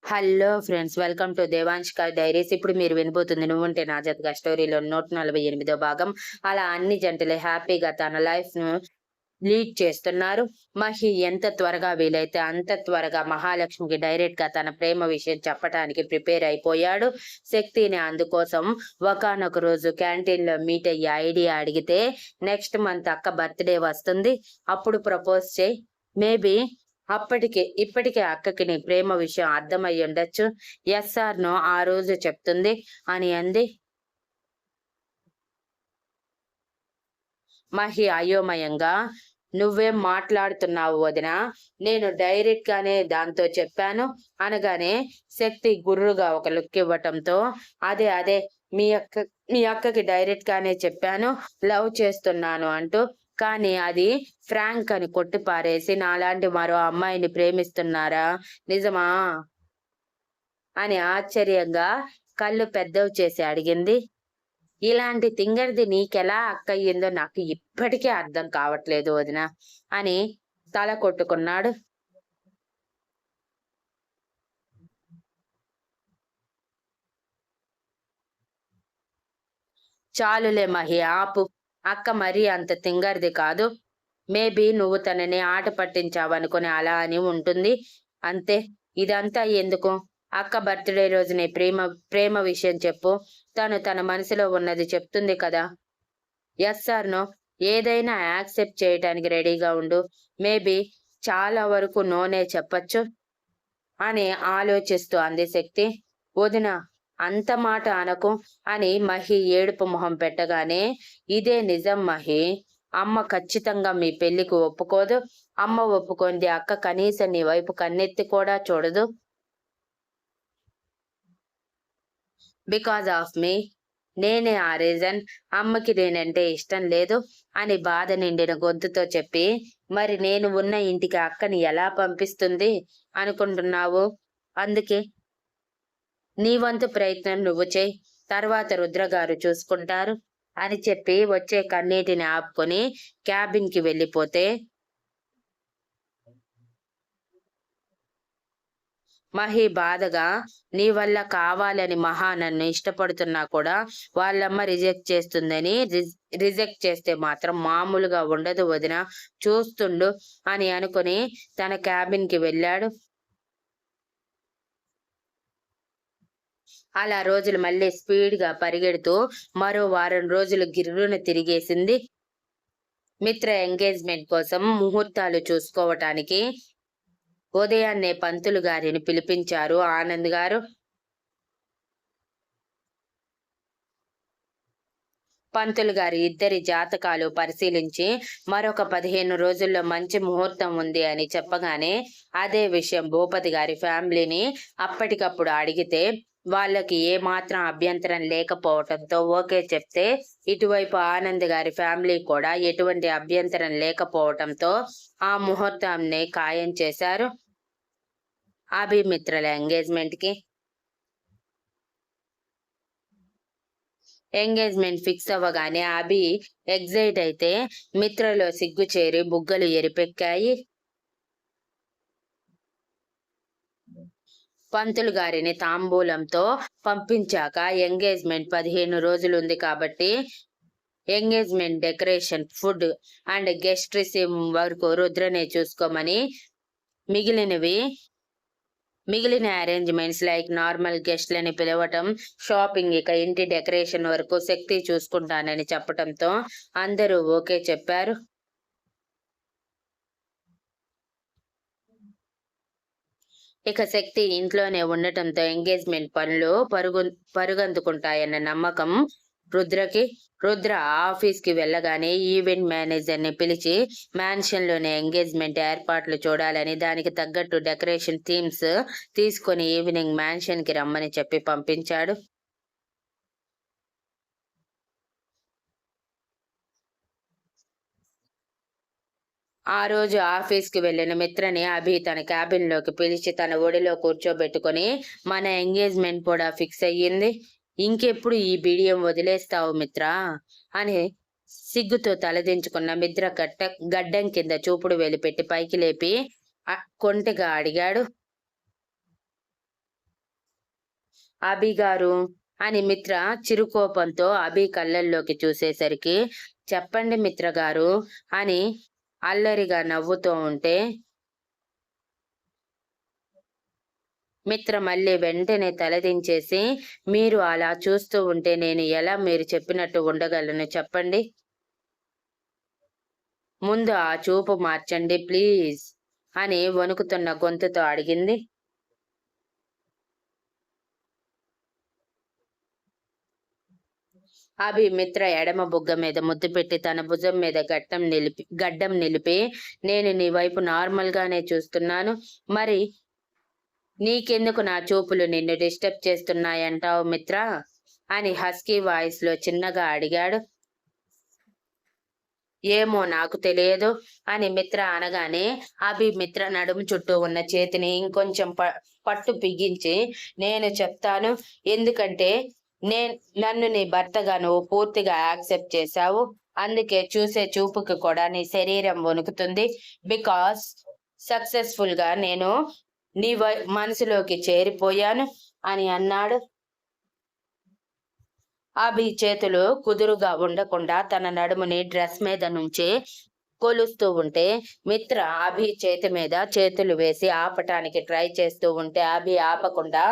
Hello friends, welcome to Devanshika diaries. ఇప్పుడు మీరు వినబోతుంది నువ్వుంటే నా జతగా స్టోరీలో 148వ భాగం. అలా అన్ని జంటలు హ్యాపీగా తన లైఫ్ ను లీడ్ చేస్తున్నారు. మహి ఎంత త్వరగా వీలైతే అంత త్వరగా మహాలక్ష్మికి డైరెక్ట్ గా తన ప్రేమ విషయం చెప్పడానికి ప్రిపేర్ అయిపోయాడు. శక్తిని అందుకోసం ఒకానొక రోజు క్యాంటీన్ లో మీట్ అయ్యి ఐడియా అడిగితే నెక్స్ట్ మంత్ అక్క బర్త్డే వస్తుంది, అప్పుడు ప్రపోజ్ చేయి, మేబీ ఇప్పటికే అక్కకి నీ ప్రేమ విషయం అర్థమై ఉండొచ్చు, ఎస్ ఆర్ నో ఆ రోజు చెప్తుంది అని అంది. మహి అయోమయంగా, నువ్వేం మాట్లాడుతున్నావు వదినా, నేను డైరెక్ట్ గానే దాంతో చెప్పాను అనగానే శక్తి గుర్రుగా ఒక లుక్ ఇవ్వటంతో, అదే అదే మీ అక్కకి డైరెక్ట్ గానే చెప్పాను లవ్ చేస్తున్నాను అంటూ, కానీ అది ఫ్రాంక్ అని కొట్టి పారేసి నాలాంటి మరో అమ్మాయిని ప్రేమిస్తున్నారా, నిజమా అని ఆశ్చర్యంగా కళ్ళు పెద్దవి చేసి అడిగింది. ఇలాంటి తింగర్ది నీకెలా అక్కయ్యిందో నాకు ఇప్పటికీ అర్థం కావట్లేదు వదిన అని తల కొట్టుకున్నాడు. చాలులే మహి, ఆపు. అక్క మరీ అంత తింగర్ది కాదు. మేబీ నువ్వు తనని ఆట పట్టించావనుకుని అలా అని ఉంటుంది అంతే. ఇదంతా ఎందుకు? అక్క బర్త్డే రోజు నీ ప్రేమ ప్రేమ విషయం చెప్పు, తన మనసులో ఉన్నది చెప్తుంది కదా. ఎస్ ఆర్ నో, ఏదైనా యాక్సెప్ట్ చేయటానికి రెడీగా ఉండు. మేబీ చాలా వరకు నోనే చెప్పచ్చు అని ఆలోచిస్తూ అంది శక్తి. వదిన, అంత మాట అనకు అని మహి ఏడుపు మొహం పెట్టగానే, ఇదే నిజం మహి, అమ్మ ఖచ్చితంగా మీ పెళ్లికి ఒప్పుకోదు. అమ్మ ఒప్పుకుంది అక్క కనీసం నీ వైపు కన్నెత్తి కూడా చూడదు. బికాజ్ ఆఫ్ మీ, నేనే ఆ రీజన్. అమ్మకి నేనంటే ఇష్టం లేదు అని బాధ నిండిన గొంతుతో చెప్పి, మరి నేను ఉన్న ఇంటికి అక్కని ఎలా పంపిస్తుంది అనుకుంటున్నావు? అందుకే నీ వంతు ప్రయత్నం నువ్వు చేయి, తర్వాత రుద్రగారు చూసుకుంటారు అని చెప్పి వచ్చే కన్నీటిని ఆపుకొని క్యాబిన్ కి వెళ్ళిపోతే, మహి బాధగా, నీ వల్ల కావాలని మహా నన్ను ఇష్టపడుతున్నా కూడా వాళ్ళమ్మ రిజెక్ట్ చేస్తుందని, రిజెక్ట్ చేస్తే మాత్రం మామూలుగా ఉండదు వదిన, చూస్తుండు అని అనుకుని తన క్యాబిన్ కి వెళ్ళాడు. అలా రోజులు మళ్ళీ స్పీడ్ గా పరిగెడుతూ మరో వారం రోజులు గిర్రున తిరిగేసింది. మిత్ర ఎంగేజ్మెంట్ కోసం ముహూర్తాలు చూసుకోవటానికి ఉదయాన్నే పంతులు గారిని పిలిపించారు ఆనంద్ గారు. పంతులు గారి ఇద్దరి జాతకాలు పరిశీలించి మరొక 15 రోజుల్లో మంచి ముహూర్తం ఉంది అని చెప్పగానే, అదే విషయం భూపతి గారి ఫ్యామిలీని అప్పటికప్పుడు అడిగితే వాళ్ళకి ఏమాత్రం అభ్యంతరం లేకపోవటంతో ఓకే చెప్తే, ఇటువైపు ఆనంద్ గారి ఫ్యామిలీ కూడా ఎటువంటి అభ్యంతరం లేకపోవటంతో ఆ ముహూర్తాన్ని ఖాయం చేశారు అభిమిత్రుల ఎంగేజ్మెంట్ కి. ఎంగేజ్మెంట్ ఫిక్స్ అవ్వగానే అభి ఎగ్జైట్ అయితే మిత్రలో సిగ్గు చేరి బుగ్గలు ఎరిపెక్కాయి. పంతులు గారిని తాంబూలంతో పంపించాక ఎంగేజ్మెంట్ 15 రోజులుంది కాబట్టి engagement decoration, food and guest receive వరకు రుద్రనే చూసుకోమని, మిగిలినవి మిగిలిన అరేంజ్మెంట్స్ లైక్ నార్మల్ గెస్ట్లని పిలవటం, షాపింగ్, ఇక ఇంటి డెకరేషన్ వరకు శక్తి చూసుకుంటానని చెప్పటంతో అందరూ ఓకే చెప్పారు. ఇక శక్తి ఇంట్లోనే ఉండటంతో ఎంగేజ్మెంట్ పనులు పరుగందుకుంటాయన్న నమ్మకం రుద్రకి. రుద్ర ఆఫీస్ కి వెళ్ళగానే ఈవెంట్ మేనేజర్ ని పిలిచి మ్యాన్షన్ లోనే ఎంగేజ్మెంట్ ఏర్పాట్లు చూడాలని, దానికి తగ్గట్టు డెకరేషన్ థీమ్స్ తీసుకొని ఈవినింగ్ మ్యాన్షన్ కి రమ్మని చెప్పి పంపించాడు. ఆ రోజు ఆఫీస్ కి వెళ్లిన మిత్రని అభి తన క్యాబిన్ లోకి పిలిచి తన ఒడిలో కూర్చోబెట్టుకుని, మన ఎంగేజ్మెంట్ కూడా ఫిక్స్ అయ్యింది, ఇంకెప్పుడు ఈ బిడియం వదిలేస్తావు మిత్రా అని సిగ్గుతో తలదించుకున్న మిత్ర గడ్డం కింద చూపుడు వేలు పెట్టి పైకి లేపి కొంటెగా అడిగాడు. అభి గారు అని మిత్ర చిరుకోపంతో అభి కళ్ళల్లోకి చూసేసరికి, చెప్పండి మిత్ర గారు అని అల్లరిగా నవ్వుతూ ఉంటే, మిత్ర మళ్ళీ వెంటనే తలదించేసి, మీరు అలా చూస్తూ ఉంటే నేను ఎలా మీరు చెప్పినట్టు ఉండగలను చెప్పండి? ముందు ఆ చూపు మార్చండి ప్లీజ్ అని వణుకుతున్న గొంతుతో అడిగింది. అభి మిత్ర ఎడమ బుగ్గ మీద ముద్దు పెట్టి తన భుజం మీద గడ్డం నిలిపి, నేను నీ వైపు నార్మల్ గానే చూస్తున్నాను. మరి నీకెందుకు నా చూపులు నిన్ను డిస్టర్బ్ చేస్తున్నాయంటావు మిత్ర అని హస్కీ వాయిస్ లో చిన్నగా అడిగాడు. ఏమో నాకు తెలియదు అని మిత్ర అనగానే అభి మిత్ర నడుము చుట్టూ ఉన్న చేతిని ఇంకొంచెం పట్టు బిగించి, నేను చెప్తాను, ఎందుకంటే నన్ను నీ భర్తగా నువ్వు పూర్తిగా యాక్సెప్ట్ చేశావు. అందుకే చూసే చూపుకి కూడా నీ శరీరం వణుకుతుంది. బికాస్ సక్సెస్ఫుల్ గా నేను నీ మనసులోకి చేరిపోయాను అని అన్నాడు. అభి చేతులు కుదురుగా ఉండకుండా తన నడుముని డ్రెస్ మీద నుంచి కొలుస్తూ ఉంటే, మిత్ర అభి చేతి మీద చేతులు వేసి ఆపటానికి ట్రై చేస్తూ ఉంటే అభి ఆపకుండా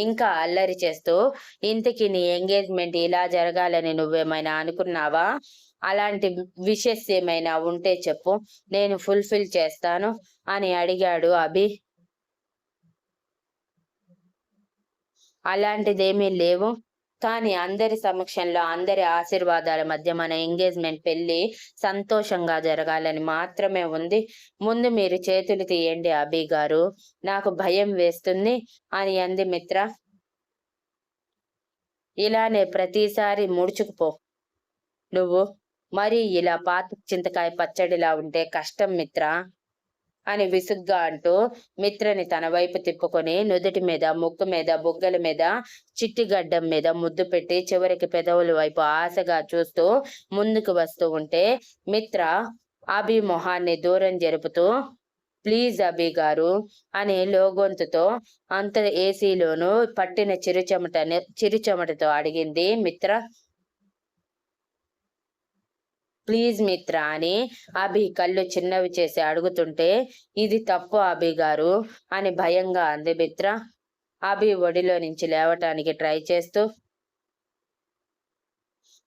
ఇంకా అల్లరి చేస్తూ, ఇంతకీ నీ ఎంగేజ్మెంట్ ఇలా జరగాలని నువ్వేమైనా అనుకున్నావా? అలాంటి విషెస్ ఏమైనా ఉంటే చెప్పు, నేను ఫుల్ఫిల్ చేస్తాను అని అడిగాడు అభి. అలాంటిదేమీ లేవు, కానీ అందరి సమక్షంలో అందరి ఆశీర్వాదాల మధ్య మన ఎంగేజ్మెంట్ పెళ్లి సంతోషంగా జరగాలని మాత్రమే ఉంది. ముందు మీరు చేతులు తీయండి అభి గారు, నాకు భయం వేస్తుంది అని అంది మిత్ర. ఇలానే ప్రతిసారి ముడుచుకుపో నువ్వు, మరి ఇలా పాత చింతకాయ పచ్చడిలా ఉంటే కష్టం మిత్ర అని విసుగ్గా అంటూ మిత్రని తన వైపు తిప్పుకొని నుదుటి మీద, ముక్కు మీద, బుగ్గల మీద, చిట్టిగడ్డం మీద ముద్దు పెట్టి చివరికి పెదవుల వైపు ఆశగా చూస్తూ ముందుకు వస్తూ ఉంటే, మిత్ర అభి మొహాన్ని దూరం జరుపుతూ, ప్లీజ్ అభి గారు అని లోగొంతుతో అంత ఏసీలోనూ పట్టిన చిరుచెమటతో అడిగింది మిత్ర. ప్లీజ్ మిత్ర అని అభి కళ్ళు చిన్నవి చేసి అడుగుతుంటే, ఇది తప్పు అభి గారు అని భయంగా అంది మిత్ర అభి ఒడిలో నుంచి లేవటానికి ట్రై చేస్తూ.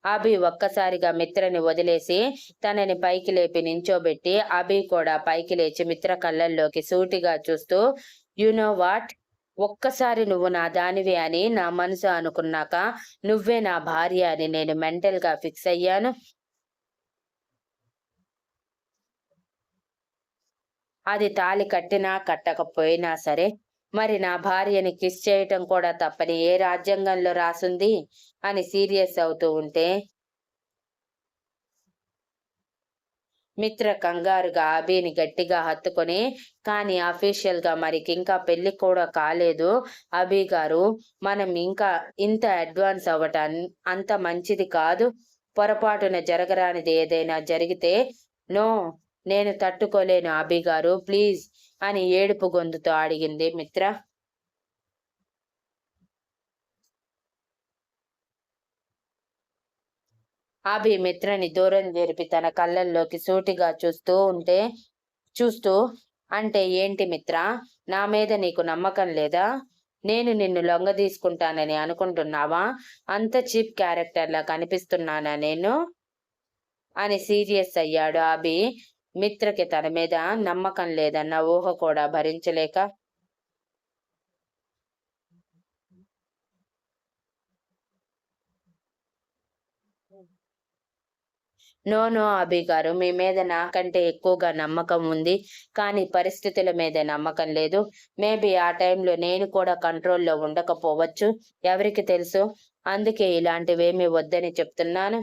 అభి ఒక్కసారిగా మిత్రని వదిలేసి తనని పైకి లేపి నించోబెట్టి అభి కూడా పైకి లేచి మిత్ర కళ్ళల్లోకి సూటిగా చూస్తూ, యు నో వాట్, ఒక్కసారి నువ్వు నా దానివి అని నా మనసు అనుకున్నాక నువ్వే నా భార్య అని నేను మెంటల్ గా ఫిక్స్ అయ్యాను. అది తాళి కట్టినా కట్టకపోయినా సరే, మరి నా భార్యని కిస్ చేయటం కూడా తప్పని ఏ రాజ్యాంగంలో రాసుంది అని సీరియస్ అవుతూ ఉంటే, మిత్ర కంగారుగా అభిని గట్టిగా హత్తుకొని, కానీ అఫీషియల్ గా మరికింకా పెళ్లి కూడా కాలేదు అభి గారు, మనం ఇంకా ఇంత అడ్వాన్స్ అవ్వటం అంత మంచిది కాదు. పొరపాటున జరగరానిది ఏదైనా జరిగితే నో, నేను తట్టుకోలేను అభి గారు ప్లీజ్ అని ఏడుపు గొంతుతో అడిగింది మిత్ర. అభి మిత్రని దూరం జరిపి తన కళ్ళల్లోకి సూటిగా చూస్తూ అంటే ఏంటి మిత్ర, నా మీద నీకు నమ్మకం లేదా? నేను నిన్ను లొంగ తీసుకుంటానని అనుకుంటున్నావా? అంత చీప్ క్యారెక్టర్లా కనిపిస్తున్నానా నేను అని సీరియస్ అయ్యాడు అభి. మిత్రకి తన మీద నమ్మకం లేదన్న ఊహ కూడా భరించలేక, నో నో అభి గారు, మీ మీద నాకంటే ఎక్కువగా నమ్మకం ఉంది, కానీ పరిస్థితుల మీద నమ్మకం లేదు. మేబీ ఆ టైంలో నేను కూడా కంట్రోల్లో ఉండకపోవచ్చు, ఎవరికి తెలుసు. అందుకే ఇలాంటివేమీ వద్దని చెప్తున్నాను.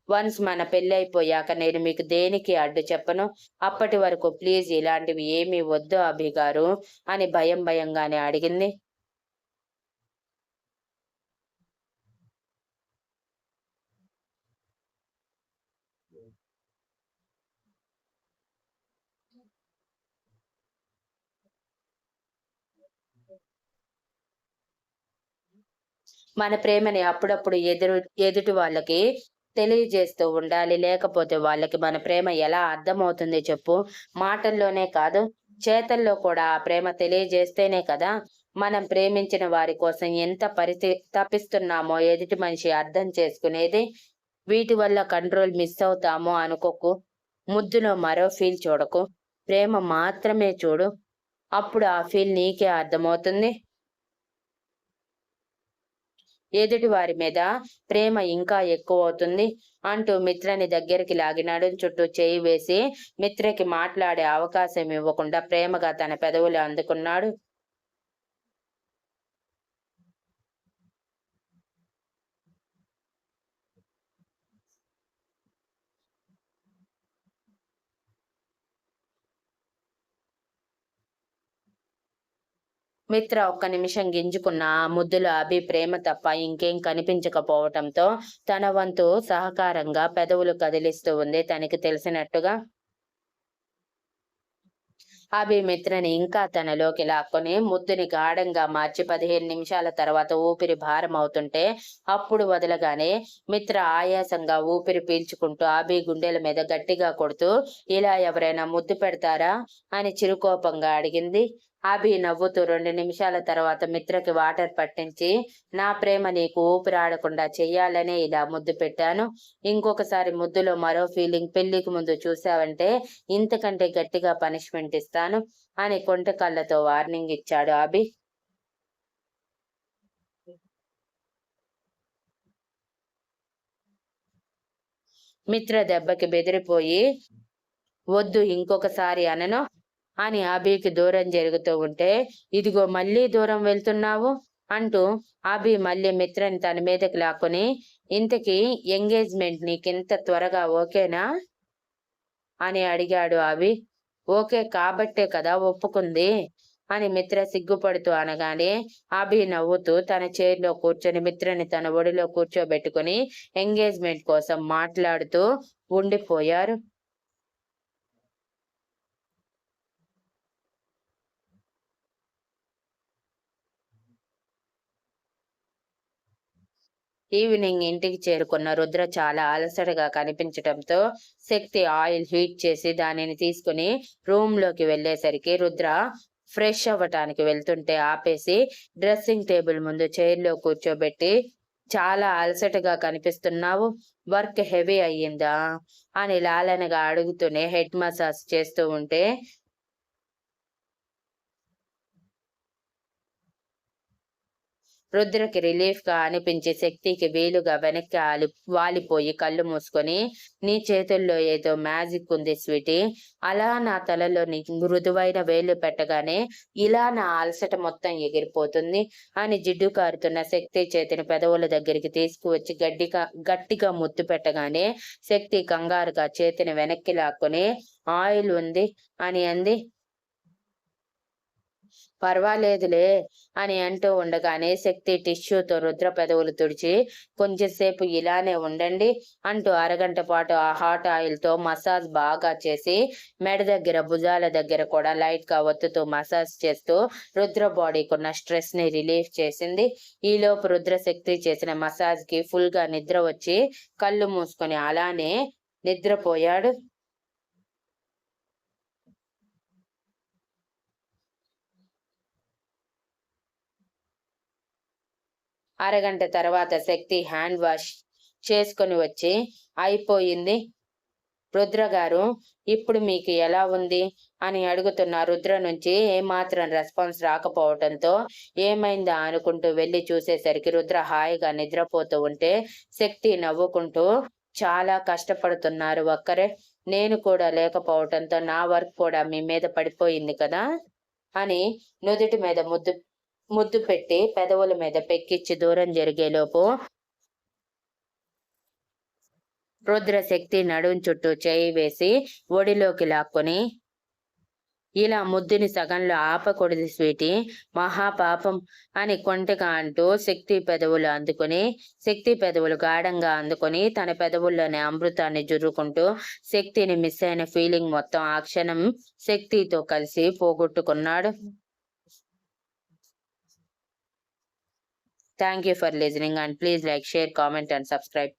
వన్స్ మన పెళ్ళైపోయాక నేను మీకు దేనికి అడ్డు చెప్పను. అప్పటి వరకు ప్లీజ్ ఇలాంటివి ఏమీ వద్దు అభి గారు అని భయంగానే అడిగింది. మన ప్రేమని అప్పుడప్పుడు ఎదుటి వాళ్ళకి తెలియజేస్తూ ఉండాలి. లేకపోతే వాళ్ళకి మన ప్రేమ ఎలా అర్థమవుతుంది చెప్పు? మాటల్లోనే కాదు, చేతల్లో కూడా ఆ ప్రేమ తెలియజేస్తేనే కదా, మనం ప్రేమించిన వారి కోసం ఎంత తపిస్తున్నామో ఎదుటి మనిషి అర్థం చేసుకునేది. వీటి వల్ల కంట్రోల్ మిస్ అవుతామో అనుకోకు. ముద్దులో మరో ఫీల్ చూడకు. ప్రేమ మాత్రమే చూడు. అప్పుడు ఆ ఫీల్ నీకే అర్థమవుతుంది. ఎదుటి వారి మీద ప్రేమ ఇంకా ఎక్కువవుతుంది అంటూ మిత్రని దగ్గరికి లాగి నడుం చుట్టూ చేయి వేసి మిత్రకి మాట్లాడే అవకాశం ఇవ్వకుండా ప్రేమగా తన పెదవులు అందుకున్నాడు. మిత్ర ఒక్క నిమిషం గింజుకున్న ఆ ముద్దులో అభి ప్రేమ తప్ప ఇంకేం కనిపించకపోవటంతో తన వంతు సహకారంగా పెదవులు కదిలిస్తూ ఉంది తనకి తెలిసినట్టుగా. అభి మిత్రని ఇంకా తనలోకి లాక్కొని ముద్దుని గాఢంగా మార్చి 15 నిమిషాల తర్వాత ఊపిరి భారం అవుతుంటే అప్పుడు వదలగానే మిత్ర ఆయాసంగా ఊపిరి పీల్చుకుంటూ అభి గుండెల మీద గట్టిగా కొడుతూ ఇలా ఎవరైనా ముద్దు పెడతారా అని చిరుకోపంగా అడిగింది. అభి నవ్వుతూ 2 నిమిషాల తర్వాత మిత్రకి వాటర్ పట్టించి నా ప్రేమ నీకు ఊపిరాడకుండా చెయ్యాలనే ఇలా ముద్దు పెట్టాను. ఇంకొకసారి ముద్దులో మరో ఫీలింగ్ పెళ్లికి ముందు చూశావంటే ఇంతకంటే గట్టిగా పనిష్మెంట్ ఇస్తాను అని కొంటె కళ్ళతో వార్నింగ్ ఇచ్చాడు అభి. మిత్ర దెబ్బకి బెదిరిపోయి వద్దు ఇంకొకసారి అనను అని అభికి దూరం జరుగుతూ ఉంటే ఇదిగో మళ్ళీ దూరం వెళ్తున్నావు అంటూ అభి మళ్ళీ మిత్రని తన మీదకి లాక్కొని ఇంతకీ ఎంగేజ్మెంట్ నీకింత త్వరగా ఓకేనా అని అడిగాడు అభి. ఓకే కాబట్టే కదా ఒప్పుకుంది అని మిత్ర సిగ్గుపడుతూ అనగానే అభి నవ్వుతూ తన చైర్లో కూర్చొని మిత్రని తన ఒడిలో కూర్చోబెట్టుకుని ఎంగేజ్మెంట్ కోసం మాట్లాడుతూ ఉండిపోయారు. ఈవినింగ్ ఇంటికి చేరుకున్న రుద్ర చాలా అలసటగా కనిపించటంతో శక్తి ఆయిల్ హీట్ చేసి దానిని తీసుకుని రూమ్ లోకి వెళ్లేసరికి రుద్ర ఫ్రెష్ అవ్వటానికి వెళ్తుంటే ఆపేసి డ్రెస్సింగ్ టేబుల్ ముందు చైర్లో కూర్చోబెట్టి చాలా అలసటగా కనిపిస్తున్నావు, వర్క్ హెవీ అయ్యిందా అని లాలనగా అడుగుతూనే హెడ్ మసాజ్ చేస్తూ ఉంటే రుద్రకి రిలీఫ్ గా అనిపించి శక్తికి వీలుగా వెనక్కి వాలిపోయి కళ్ళు మూసుకొని నీ చేతుల్లో ఏదో మ్యాజిక్ ఉంది స్వీటీ, అలా నా తలలో నీ మృదువైన వేలు పెట్టగానే ఇలా నా అలసట మొత్తం ఎగిరిపోతుంది అని జిడ్డు కారుతున్న శక్తి చేతిని పెదవుల దగ్గరికి తీసుకువచ్చి గట్టిగా ముద్దు పెట్టగానే శక్తి కంగారుగా చేతిని వెనక్కి లాక్కొని ఆయిల్ ఉంది అని అంది. పర్వాలేదులే అని అంటూ ఉండగానే శక్తి టిష్యూతో రుద్ర పెదవులు తుడిచి కొంచెంసేపు ఇలానే ఉండండి అంటూ అరగంట పాటు ఆ హాట్ ఆయిల్ తో మసాజ్ బాగా చేసి మెడ దగ్గర భుజాల దగ్గర కూడా లైట్ గా ఒత్తుతూ మసాజ్ చేస్తూ రుద్ర బాడీకున్న స్ట్రెస్ ని రిలీఫ్ చేసింది. ఈలోపు రుద్ర శక్తి చేసిన మసాజ్ కి ఫుల్ గా నిద్ర వచ్చి కళ్ళు మూసుకొని అలానే నిద్రపోయాడు. అరగంట తర్వాత శక్తి హ్యాండ్ వాష్ చేసుకొని వచ్చి అయిపోయింది రుద్ర గారు, ఇప్పుడు మీకు ఎలా ఉంది అని అడుగుతున్న రుద్ర నుంచి ఏమాత్రం రెస్పాన్స్ రాకపోవడంతో ఏమైందా అనుకుంటూ వెళ్లి చూసేసరికి రుద్ర హాయిగా నిద్రపోతూ ఉంటే శక్తి నవ్వుకుంటూ చాలా కష్టపడుతున్నారు ఒక్కరే, నేను కూడా లేకపోవడంతో నా వర్క్ కూడా మీ మీద పడిపోయింది కదా అని నుదుటి మీద ముద్దు ముద్దు పెట్టి పెదవుల మీద పెక్కిచ్చి దూరం జరిగేలోపు రుద్రశక్తి నడుం చుట్టూ చేయి వేసి ఒడిలోకి లాక్కొని ఇలా ముద్దుని సగంలో ఆపకూడదు స్వీటీ, మహాపాపం అని కొంటెగా అంటూ శక్తి పెదవులు అందుకుని శక్తి పెదవులు గాఢంగా అందుకొని తన పెదవుల్లోని అమృతాన్ని జుర్రుకుంటూ శక్తిని మిస్ అయిన ఫీలింగ్ మొత్తం ఆ క్షణం శక్తితో కలిసి పోగొట్టుకున్నాడు. Thank you for listening and please like, share, comment and subscribe.